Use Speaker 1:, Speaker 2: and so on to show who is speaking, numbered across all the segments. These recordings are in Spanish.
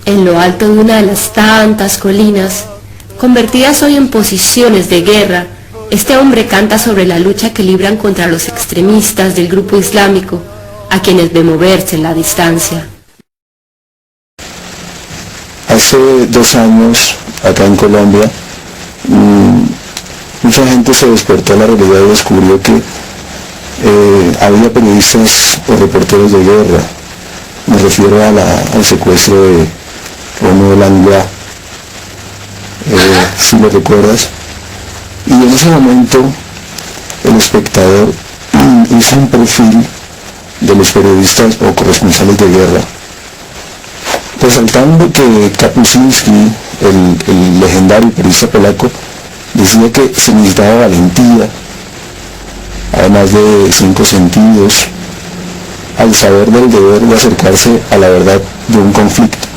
Speaker 1: En lo alto de una de las tantas colinas, convertidas hoy en posiciones de guerra, este hombre canta sobre la lucha que libran contra los extremistas del grupo islámico, a quienes ve moverse en la distancia.
Speaker 2: Hace 2 años, acá en Colombia, mucha gente se despertó a la realidad y descubrió que había periodistas o reporteros de guerra. Me refiero al secuestro de Romulo Langlois, si lo recuerdas. Y en ese momento el Espectador hizo un perfil de los periodistas o corresponsales de guerra, resaltando que Kapuscinski, el legendario periodista polaco, decía que se necesitaba valentía, además de 5 sentidos, al saber del deber de acercarse a la verdad de un conflicto.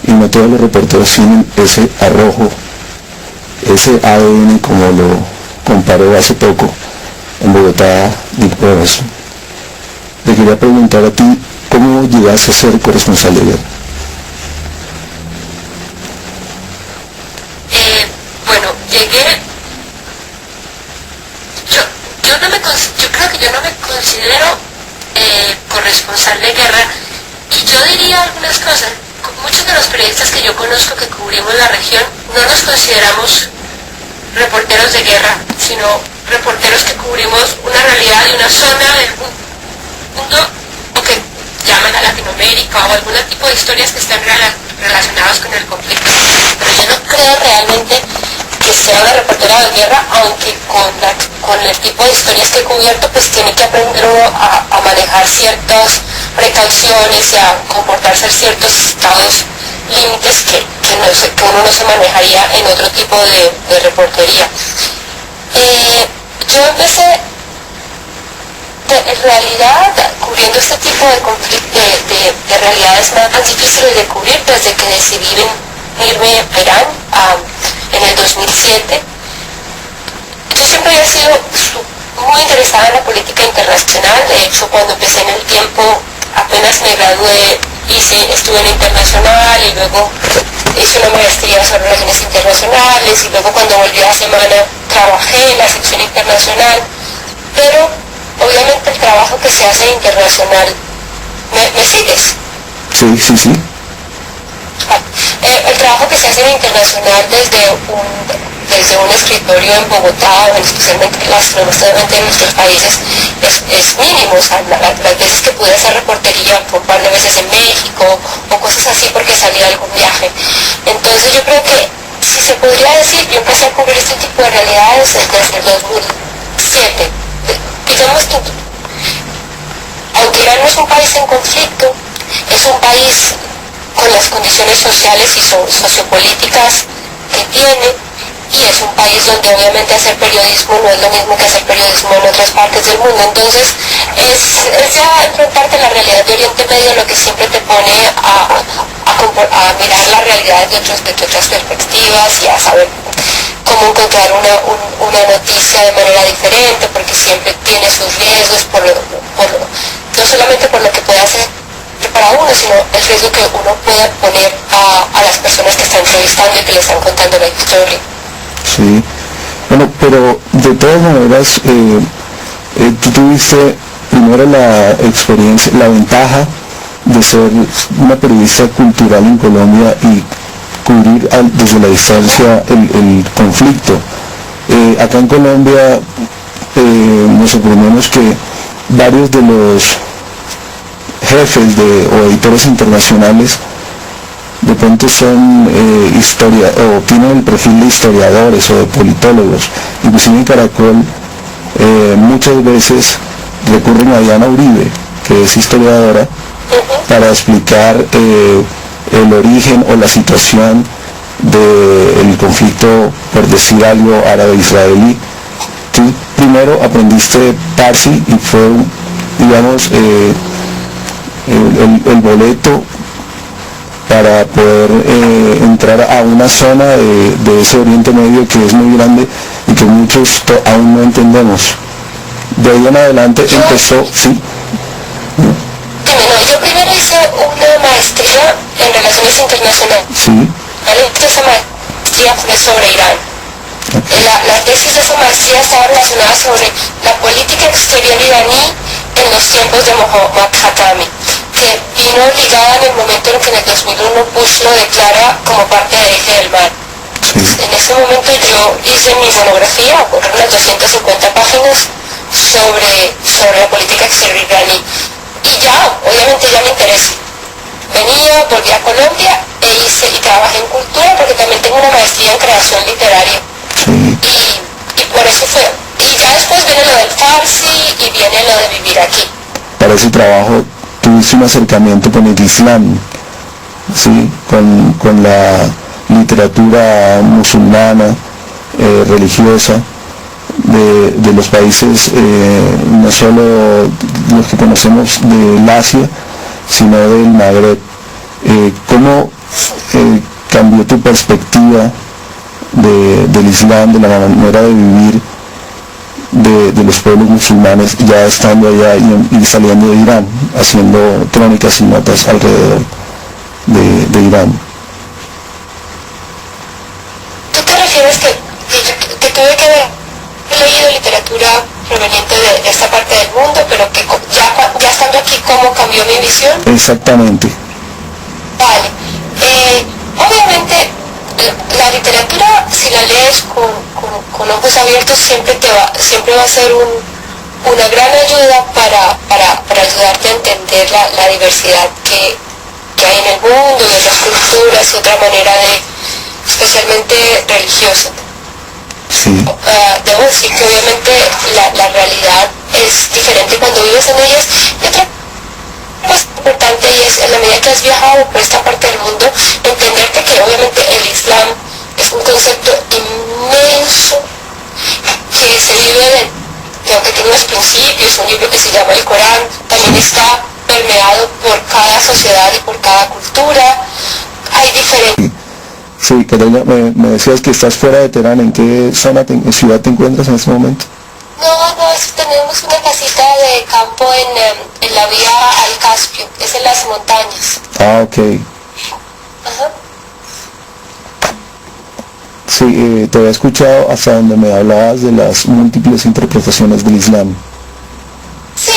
Speaker 2: Y no todos los reporteros tienen ese arrojo, ese ADN, como lo comparó hace poco en Bogotá Dick Peterson. Te quería preguntar a ti, ¿cómo llegaste a ser corresponsal de guerra?
Speaker 3: Bueno, llegué... Yo creo que yo no me considero corresponsal de guerra, y yo diría algunas cosas. Muchos de los periodistas que yo conozco que cubrimos la región no nos consideramos reporteros de guerra, sino reporteros que cubrimos una realidad de una zona del mundo, o que llaman a Latinoamérica, o algún tipo de historias que están relacionadas con el conflicto. Pero yo no creo realmente que sea una reportera de guerra, aunque con el tipo de historias que he cubierto, pues tiene que aprender uno a manejar ciertas precauciones y a comportarse en ciertos estados límites que uno no se manejaría en otro tipo de reportería. Yo empecé en realidad cubriendo este tipo de conflictos, de realidades más difíciles de cubrir, desde que decidí irme a Irán en el 2007. Yo siempre he sido muy interesada en la política internacional. De hecho, cuando empecé en El Tiempo, apenas me gradué, estuve en Internacional, y luego hice una maestría sobre relaciones internacionales, y luego cuando volví a la semana trabajé en la sección internacional. Pero obviamente el trabajo que se hace en Internacional, ¿me sigues?
Speaker 2: Sí.
Speaker 3: El trabajo que se hace en Internacional desde un escritorio en Bogotá, especialmente en nuestros países, es mínimo. O sea, las veces que pude hacer reportería fue un par de veces en México o cosas así porque salía de algún viaje. Entonces yo creo que, si se podría decir, yo empecé a cubrir este tipo de realidades desde el 2007. Digamos que, aunque Irán no es un país en conflicto, es un país con las condiciones sociales y sociopolíticas que tiene, y es un país donde obviamente hacer periodismo no es lo mismo que hacer periodismo en otras partes del mundo. Entonces es ya enfrentarte a la realidad de Oriente Medio lo que siempre te pone a mirar la realidad de otras perspectivas, y a saber cómo encontrar una noticia de manera diferente, porque siempre tiene sus riesgos, no solamente por lo que puede hacer para uno, sino el riesgo que uno puede poner a las personas que están entrevistando y que le están contando la historia.
Speaker 2: Sí, bueno, pero de todas maneras, tú tuviste primero la experiencia, la ventaja de ser una periodista cultural en Colombia y cubrir desde la distancia el conflicto. Acá en Colombia nos sorprendemos que varios de los jefes o editores internacionales de pronto son o tienen el perfil de historiadores o de politólogos. Inclusive en Caracol muchas veces recurren a Diana Uribe, que es historiadora, para explicar el origen o la situación del conflicto, por decir algo, árabe-israelí. Tú primero aprendiste Parsi y fue, digamos, el boleto para poder entrar a una zona de ese Oriente Medio que es muy grande y que muchos aún no entendemos. De ahí en adelante empezó, ¿sí?
Speaker 3: hice una maestría en relaciones internacionales.
Speaker 2: Sí.
Speaker 3: Esa maestría fue sobre Irán. La tesis de esa maestría estaba relacionada sobre la política exterior iraní en los tiempos de Mohammad Khatami, que vino ligada en el momento en que en el 2001 Bush lo declara como parte del eje del mal.
Speaker 2: Sí.
Speaker 3: En ese momento yo hice mi monografía, fueron unas 250 páginas sobre la política exterior iraní. Y ya, obviamente ya me interesé. Venía, volví a Colombia y trabajé en cultura porque también tengo una maestría en creación literaria.
Speaker 2: Sí.
Speaker 3: Y por eso fue. Y ya después viene lo del Farsi y viene lo de vivir aquí.
Speaker 2: Para ese trabajo tuviste un acercamiento con el Islam, ¿sí? Con la literatura musulmana, religiosa, de los países, no solo los que conocemos del Asia, sino del Magreb. ¿Cómo cambió tu perspectiva del Islam, de la manera de vivir de los pueblos musulmanes, ya estando allá y saliendo de Irán, haciendo crónicas y notas alrededor de Irán?
Speaker 3: ¿Tú te refieres que tuve que haber leído literatura proveniente de esta parte del mundo, pero que ya estando aquí, cómo cambió mi visión?
Speaker 2: Exactamente.
Speaker 3: Vale. Obviamente la literatura, si la lees con ojos abiertos, siempre va a ser una gran ayuda para ayudarte a entender la diversidad que hay en el mundo, y otras culturas y otra manera especialmente religiosa.
Speaker 2: Sí.
Speaker 3: Debo decir que obviamente la realidad es diferente cuando vives en ellas. Y otra cosa importante, y es en la medida que has viajado por esta parte del mundo, entenderte que obviamente el Islam es un concepto inmenso que se vive que tiene unos principios. Un libro que se llama el Corán también está permeado por cada sociedad y por cada cultura. Hay diferentes.
Speaker 2: Sí, Carolina, me decías que estás fuera de Teherán. ¿En qué ciudad te encuentras en este momento?
Speaker 3: No, tenemos una casita de campo en la vía al Caspio, es en las montañas.
Speaker 2: Ah, ok.
Speaker 3: Ajá.
Speaker 2: Sí, te había escuchado hasta donde me hablabas de las múltiples interpretaciones del Islam.
Speaker 3: Sí,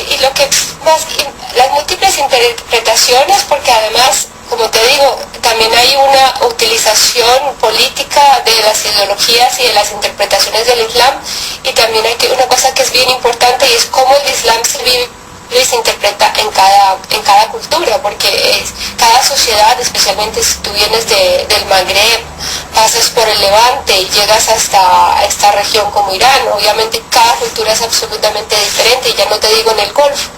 Speaker 3: y lo que más, las múltiples interpretaciones, porque además, como te digo, también hay una utilización política de las ideologías y de las interpretaciones del Islam, y también hay una cosa que es bien importante, y es cómo el Islam se vive y se interpreta en cada cultura, porque cada sociedad, especialmente si tú vienes del Magreb, pasas por el Levante y llegas hasta esta región como Irán, obviamente cada cultura es absolutamente diferente, y ya no te digo en el Golfo.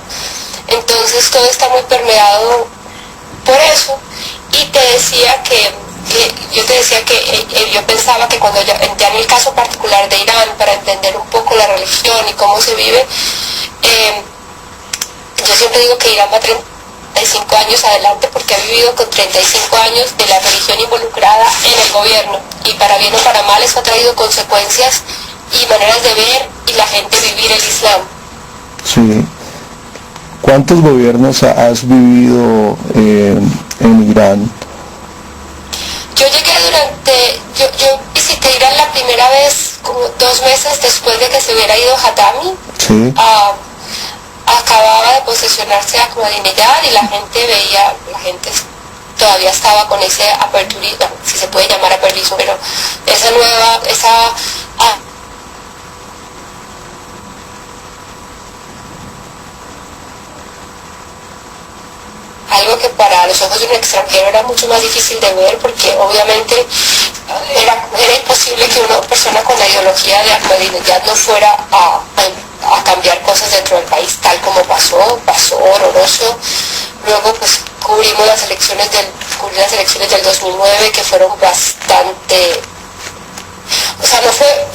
Speaker 3: Entonces todo está muy permeado por eso. Y te decía que yo pensaba que cuando ya en el caso particular de Irán, para entender un poco la religión y cómo se vive, yo siempre digo que Irán va 35 años adelante, porque ha vivido con 35 años de la religión involucrada en el gobierno, y para bien o para mal eso ha traído consecuencias y maneras de ver y la gente vivir el Islam.
Speaker 2: Sí. ¿Cuántos gobiernos has vivido en Irán?
Speaker 3: Yo llegué yo visité Irán la primera vez como 2 meses después de que se hubiera ido Khatami.
Speaker 2: Sí.
Speaker 3: Acababa de posesionarse Ahmadinejad y la gente todavía estaba con ese aperturismo, si se puede llamar aperturismo, pero algo que para los ojos de un extranjero era mucho más difícil de ver, porque obviamente era imposible que una persona con la ideología de Ahmadinejad no fuera a cambiar cosas dentro del país, tal como pasó horroroso. Luego pues cubrimos las elecciones del 2009, que fueron bastante,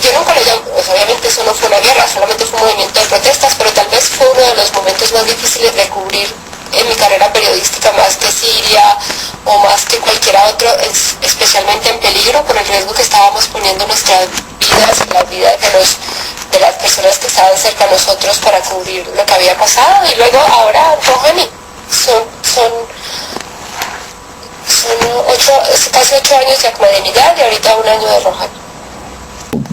Speaker 3: yo nunca lo llamo, obviamente eso no fue una guerra, solamente fue un movimiento de protestas, pero tal vez fue uno de los momentos más difíciles de cubrir en mi carrera periodística, más que Siria o más que cualquier otro, especialmente en peligro por el riesgo que estábamos poniendo nuestras vidas y la vida de las personas que estaban cerca de nosotros para cubrir lo que había pasado, y luego ahora Rouhani. Son casi 8 años de Ahmadinejad y ahorita 1 año de Rouhani.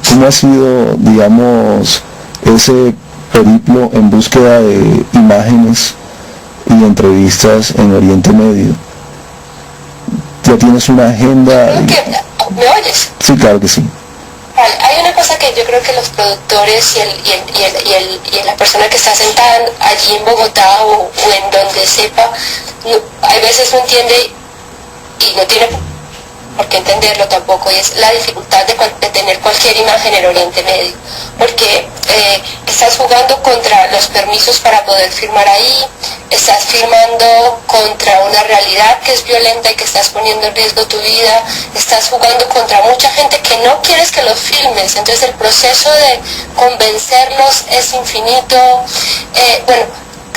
Speaker 2: ¿Cómo ha sido, digamos, ese periplo en búsqueda de imágenes y entrevistas en Oriente Medio? ¿Ya tienes una agenda?
Speaker 3: ¿Me oyes?
Speaker 2: Sí, claro que sí.
Speaker 3: Hay una cosa que yo creo que los productores y la persona que está sentada allí en Bogotá o en donde sepa, hay veces no entiende y no tiene por qué entenderlo tampoco, y es la dificultad de tener cualquier imagen en Oriente Medio, porque estás jugando contra los permisos para poder filmar ahí, estás filmando contra una realidad que es violenta y que estás poniendo en riesgo tu vida, estás jugando contra mucha gente que no quieres que los filmes, entonces el proceso de convencerlos es infinito.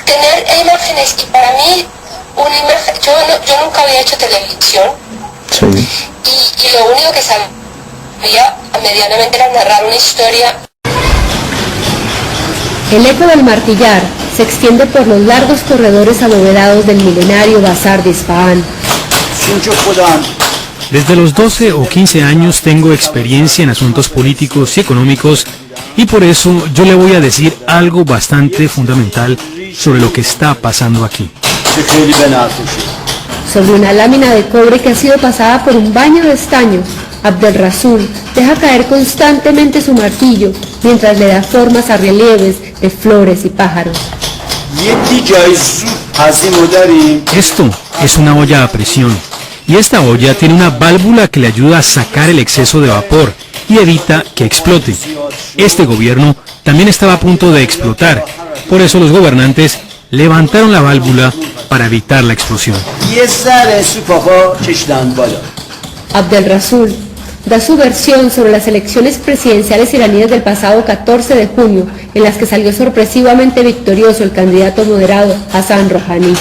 Speaker 3: Tener imágenes, y para mí una imagen, yo nunca había hecho televisión.
Speaker 2: Sí.
Speaker 3: Y lo único que sabía medianamente era narrar una historia.
Speaker 1: El eco del martillar se extiende por los largos corredores abovedados del milenario Bazar de Isfahán.
Speaker 4: Desde los 12 o 15 años tengo experiencia en asuntos políticos y económicos, y por eso yo le voy a decir algo bastante fundamental sobre lo que está pasando aquí.
Speaker 1: Sobre una lámina de cobre que ha sido pasada por un baño de estaño, Abdelrasul deja caer constantemente su martillo mientras le da formas a relieves de flores y pájaros.
Speaker 4: Esto es una olla a presión, y esta olla tiene una válvula que le ayuda a sacar el exceso de vapor y evita que explote. Este gobierno también estaba a punto de explotar, por eso los gobernantes levantaron la válvula para evitar la explosión.
Speaker 1: Abdelrasul da su versión sobre las elecciones presidenciales iraníes del pasado 14 de junio, en las que salió sorpresivamente victorioso el candidato moderado Hassan Rouhani.